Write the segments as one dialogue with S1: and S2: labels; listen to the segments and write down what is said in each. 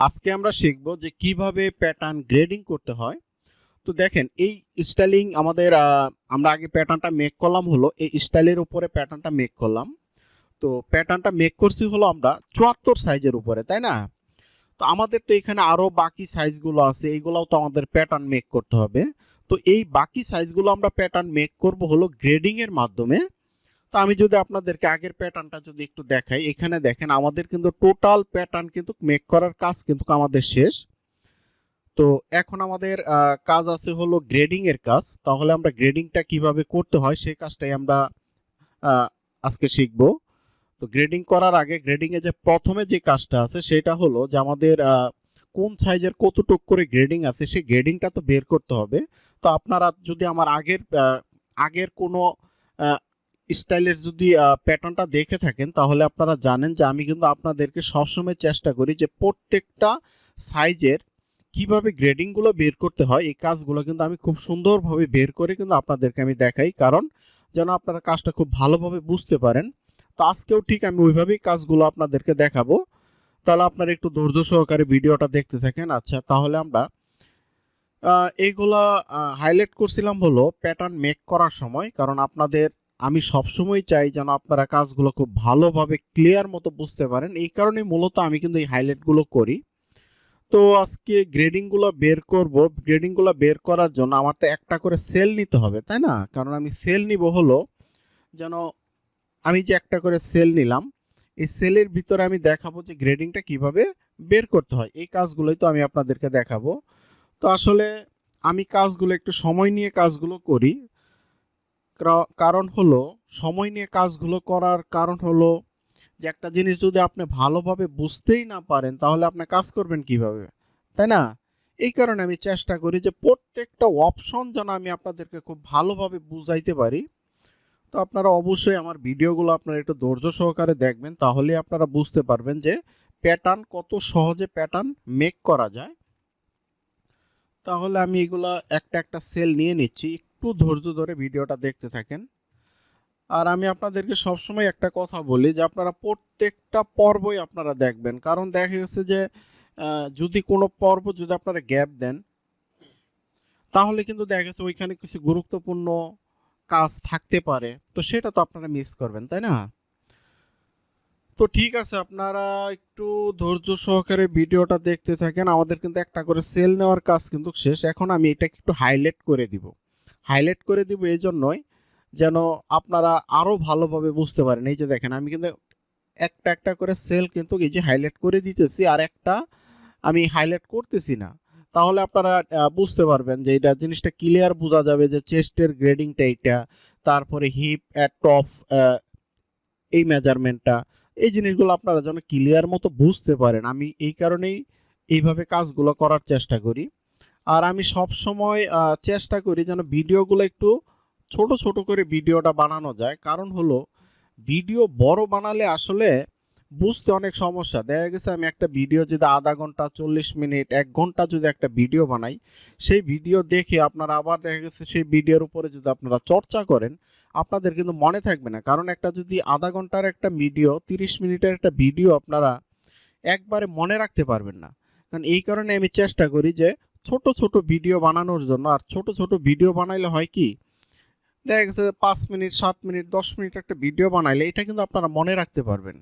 S1: আজকে আমরা শিখব যে কিভাবে প্যাটার্ন গ্রেডিং করতে হয়। তো দেখেন এই স্টাইলিং আমাদের আমরা আগে প্যাটার্নটা মেক করলাম হলো এই স্টাইলের উপরে প্যাটার্নটা মেক করলাম। তো প্যাটার্নটা মেক করছি হলো আমরা 74 সাইজের উপরে, তাই না? তো আমাদের তো এখানে আরো বাকি সাইজগুলো আছে, এইগুলোও তো আমাদের প্যাটার্ন মেক করতে হবে। তো এই বাকি সাইজগুলো আমরা প্যাটার্ন মেক করব হলো গ্রেডিং এর মাধ্যমে। তো আমি যদি আপনাদেরকে আগের প্যাটার্নটা যদি একটু দেখাই, এখানে দেখেন আমাদের কিন্তু টোটাল প্যাটার্ন কিন্তু মেক করার কাজ কিন্তু আমাদের শেষ। তো এখন আমাদের কাজ আছে হলো গ্রেডিং এর কাজ। তাহলে আমরা গ্রেডিংটা কিভাবে করতে হয় সেই কাজটাই আমরা আহ, আজকে শিখব। তো গ্রেডিং করার আগে গ্রেডিং এ যে প্রথমে যে কাজটা আছে সেটা হলো যে আমাদের কোন সাইজের কতটুক করে গ্রেডিং আছে সেই গ্রেডিংটা তো বের করতে হবে। তো আপনারা যদি আমার আগের কোনো স্টাইলের যদি প্যাটার্নটা দেখে থাকেন তাহলে আপনারা জানেন যে আমি কিন্তু আপনাদেরকে সবসময় চেষ্টা করি যে প্রত্যেকটা সাইজের কিভাবে গ্রেডিংগুলো বের করতে হয় এই কাজগুলো কিন্তু আমি খুব সুন্দরভাবে বের করে কিন্তু আপনাদেরকে আমি দেখাই, কারণ যেন আপনারা কাজটা খুব ভালোভাবে বুঝতে পারেন। তো আজকেও ঠিক আমি ওইভাবেই কাজগুলো আপনাদেরকে দেখাবো। তাহলে আপনারা একটু ধৈর্য সহকারে ভিডিওটা দেখতে থাকেন। আচ্ছা, তাহলে আমরা এইগুলা হাইলাইট করছিলাম হলো প্যাটার্ন মেক করার সময়, কারণ আপনাদের আমি সবসময় চাই যেন আপনারা কাজগুলো খুব ভালোভাবে ক্লিয়ার মতো বুঝতে পারেন। এই কারণে মূলত আমি কিন্তু এই হাইলাইটগুলো করি। তো আজকে গ্রেডিংগুলো বের করব। গ্রেডিংগুলো বের করার জন্য আমার তো একটা করে সেল নিতে হবে, তাই না? কারণ আমি সেল নিব হলো যেন আমি যে একটা করে সেল নিলাম এই সেলের ভিতরে আমি দেখাবো যে গ্রেডিংটা কিভাবে বের করতে হয়। এই কাজগুলোই তো আমি আপনাদেরকে দেখাবো। তো আসলে আমি কাজগুলো একটু সময় নিয়ে কাজগুলো করি। কারণ হলো সময় নিয়ে কাজগুলো করার কারণ হলো যে একটা জিনিস যদি আপনি ভালোভাবে বুঝতেই না পারেন তাহলে আপনি কাজ করবেন কিভাবে, তাই না? এই কারণে আমি চেষ্টা করি যে প্রত্যেকটা অপশন যেন আমি আপনাদেরকে খুব ভালোভাবে বুঝাইতে পারি। তো আপনারা অবশ্যই আমার ভিডিওগুলো আপনারা একটু ধৈর্য সহকারে দেখবেন, তাহলে আপনারা বুঝতে পারবেন যে প্যাটার্ন কত সহজে প্যাটার্ন মেক করা যায়। তাহলে আমি এগুলা একটা একটা সেল নিয়ে নিচ্ছি, একটু ধৈর্য ধরে ভিডিওটা দেখতে থাকেন। আর আমি আপনাদেরকে সবসময় একটা কথা বলি যে আপনারা প্রত্যেকটা পর্বই আপনারা দেখবেন, কারণ দেখা গেছে যে যদি কোনো পর্ব যদি আপনারা গ্যাপ দেন তাহলে কিন্তু দেখা গেছে ওইখানে কিছু গুরুত্বপূর্ণ কাজ থাকতে পারে, তো সেটা তো আপনারা মিস করবেন, তাই না? তো ঠিক আছে, আপনারা একটু ধৈর্য সহকারে ভিডিওটা দেখতে থাকেন। আমাদের কিন্তু একটা করে সেল নেওয়ার কাজ কিন্তু শেষ। এখন আমি এটাকে একটু হাইলাইট করে দিব। হাইলাইট করে দিব এই জন্যই যেন আপনারা আরও ভালোভাবে বুঝতে পারেন। এই যে দেখেন আমি কিন্তু একটা একটা করে সেল কিন্তু এই যে হাইলাইট করে দিতেছি, আর একটা আমি হাইলাইট করতেছি না। তাহলে আপনারা বুঝতে পারবেন যে এটা জিনিসটা ক্লিয়ার বোঝা যাবে যে চেস্টের গ্রেডিংটা এইটা, তারপরে হিপ অ্যাট টপ এই মেজারমেন্টটা, এই জিনিসগুলো আপনারা যেন ক্লিয়ার মতো বুঝতে পারেন। আমি এই কারণেই এইভাবে কাজগুলো করার চেষ্টা করি। আর আমি সব সময় চেষ্টা করি যেন ভিডিওগুলো একটু ছোট ছোট করে ভিডিওটা বানানো যায়, কারণ হলো ভিডিও বড় বানালে আসলে বুঝতে অনেক সমস্যা। দেখা গেছে আমি একটা ভিডিও যদি আধা ঘন্টা 40 মিনিট 1 ঘন্টা যদি একটা ভিডিও বানাই, সেই ভিডিও দেখে আপনারা আবার দেখা গেছে সেই ভিডিওর উপরে যদি আপনারা চর্চা করেন আপনাদের কিন্তু মনে থাকবে না, কারণ একটা যদি আধা ঘন্টার একটা ভিডিও 30 মিনিটের একটা ভিডিও আপনারা একবারে মনে রাখতে পারবেন না। কারণ এই কারণে আমি চেষ্টা করি যে ছোট ছোট ভিডিও বানানোর জন্য। আর ছোট ছোট ভিডিও বানাইলে হয় কি, দেখা গেছে 5 মিনিট 7 মিনিট 10 মিনিট একটা ভিডিও বানাইলে এটা কিন্তু আপনারা মনে রাখতে পারবেন।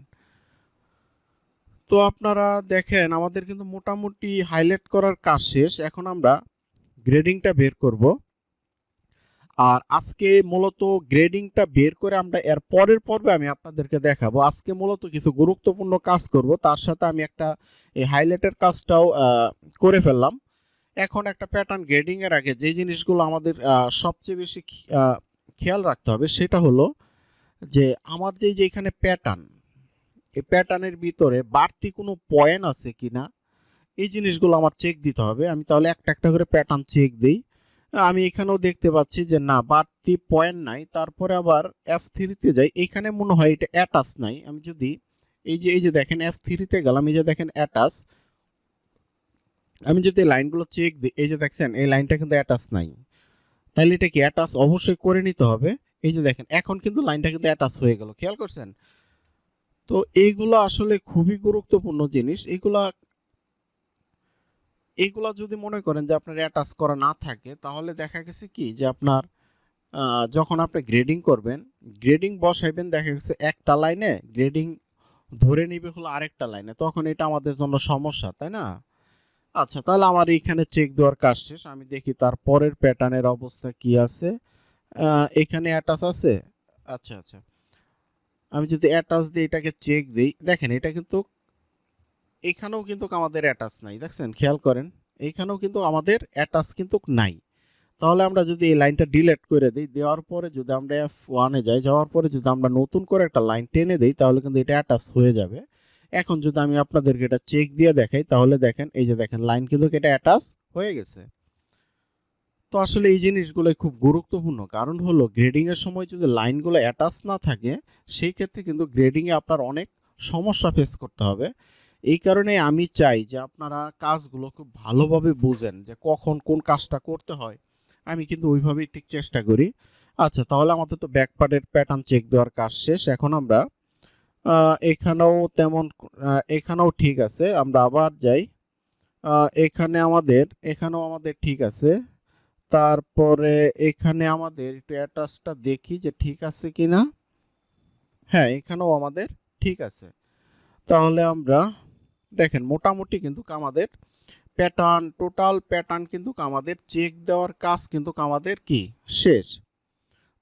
S1: তো আপনারা দেখেন আমাদের কিন্তু মোটামুটি হাইলাইট করার কাজ শেষ। এখন আমরা গ্রেডিংটা বের করব। আর আজকে মূলত গ্রেডিংটা বের করে আমরা এর পরের পর্বে আমি আপনাদেরকে দেখাবো। আজকে মূলত কিছু গুরুত্বপূর্ণ কাজ করব, তার সাথে আমি একটা এই হাইলাইটের কাজটাও করে ফেললাম। এখন একটা প্যাটার্ন গ্রেডিং এর আগে যে জিনিসগুলো আমাদের সবচেয়ে বেশি খেয়াল রাখতে হবে সেটা হলো যে আমার যে এখানে প্যাটার্ন, এই প্যাটার্নের ভিতরে বাড়তি কোনো পয়েন্ট আছে কিনা এই জিনিসগুলো আমার চেক দিতে হবে। আমি তাহলে একটা একটা করে প্যাটার্ন চেক দিই। আমি এখানেও দেখতে পাচ্ছি যে না, বাড়তি পয়েন্ট নাই। তারপরে আবার F3-তে যাই, এখানে মনে হয় এটা অ্যাটাচ নাই। আমি যদি এই যে দেখেন F3-তে গেলাম, এই যে দেখেন অ্যাটাচ, আমি যদি লাইনগুলো চেক দিই এই যে দেখছেন এই লাইনটা কিন্তু অ্যাটাচ নাই। তাহলে এটা কি অ্যাটাচ অবশ্যই করে নিতে হবে। এই যে দেখেন এখন কিন্তু লাইনটা কিন্তু অ্যাটাচ হয়ে গেল, খেয়াল করছেন? তো এইগুলো আসলে খুবই গুরুত্বপূর্ণ জিনিস। এগুলা এইগুলা যদি মনে করেন যে আপনার অ্যাটাচ করা না থাকে তাহলে দেখা গেছে কি যে আপনার যখন আপনি গ্রেডিং করবেন, গ্রেডিং বসাইবেন, দেখা গেছে একটা লাইনে গ্রেডিং ধরে নিবে হলো আরেকটা লাইনে, তখন এটা আমাদের জন্য সমস্যা, তাই না? আচ্ছা, তাহলে আমার এইখানে চেক দেওয়ার কাজ শেষ। আমি দেখি তার পরের প্যাটার্নের অবস্থা কি আছে। এখানে অ্যাটাচ আছে। আচ্ছা আচ্ছা, আমি যদি অ্যাটাচ দিই, এটাকে চেক দিই, দেখেন এটা কিন্তু এখানেও কিন্তু আমাদের অ্যাটাচ নাই, দেখছেন? খেয়াল করেন, এইখানেও কিন্তু আমাদের অ্যাটাচ কিন্তু নাই। তাহলে আমরা যদি এই লাইনটা ডিলিট করে দিই, দেওয়ার পরে যদি আমরা F1-এ যাই, যাওয়ার পরে যদি আমরা নতুন করে একটা লাইন টেনে দিই, তাহলে কিন্তু এটা অ্যাটাচ হয়ে যাবে। এখন যদি আমি আপনাদেরকে এটা চেক দিয়ে দেখাই, তাহলে দেখেন, এই যে দেখেন লাইন কিন্তু এটা অ্যাটাচ হয়ে গেছে। তো আসলে এই জিনিসগুলো খুব গুরুত্বপূর্ণ, কারণ হলো গ্রেডিং এর সময় যদি লাইনগুলো অ্যাটাচ না থাকে, সেই ক্ষেত্রে কিন্তু গ্রেডিং এ আপনার অনেক সমস্যা ফেস করতে হবে। এই কারণে আমি চাই যে আপনারা কাজগুলো খুব ভালোভাবে বুঝেন যে কখন কোন কাজটা করতে হয়। আমি কিন্তু ওইভাবেই ঠিক চেষ্টা করি। আচ্ছা, তাহলে আমাদের তো ব্যাক পার্টের প্যাটার্ন চেক দেওয়ার কাজ শেষ। এখন আমরা এখানেও তেমন এখানেও ঠিক আছে, আমরা আবার যাই। এখানেও আমাদের ঠিক আছে। তারপরে এখানে আমাদের একটু অ্যাটাচটা দেখি যে ঠিক আছে কিনা। হ্যাঁ, এখানেও আমাদের ঠিক আছে। তাহলে আমরা দেখেন মোটামুটি কিন্তু আমাদের প্যাটার্ন, টোটাল প্যাটার্ন কিন্তু আমাদের চেক দেওয়ার কাজ কিন্তু আমাদের কি শেষ।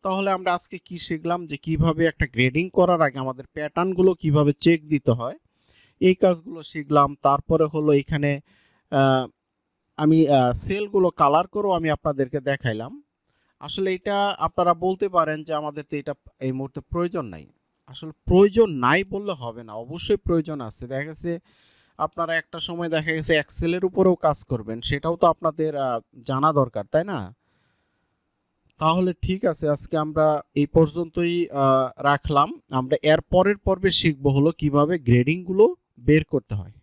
S1: তাহলে আমরা আজকে কি শিখলাম যে কিভাবে একটা গ্রেডিং করার আগে আমাদের প্যাটার্নগুলো কিভাবে চেক দিতে হয়, এই কাজগুলো শিখলাম। তারপরে হলো এখানে আমি সেলগুলো কালার করেও আমি আপনাদেরকে দেখাইলাম। আসলে এটা আপনারা বলতে পারেন যে আমাদের তো এটা এই মুহূর্তে প্রয়োজন নাই। আসলে প্রয়োজন নাই বললে হবে না, অবশ্যই প্রয়োজন আছে। দেখা গেছে আপনারা একটা সময় দেখা গেছে এক্সেলের উপরেও কাজ করবেন, সেটাও তো আপনাদের জানা দরকার, তাই না? তাহলে ঠিক আছে, আজকে আমরা এই পর্যন্তই রাখলাম। আমরা এর পরের পর্বে শিখবো হলো কিভাবে গ্রেডিংগুলো বের করতে হয়।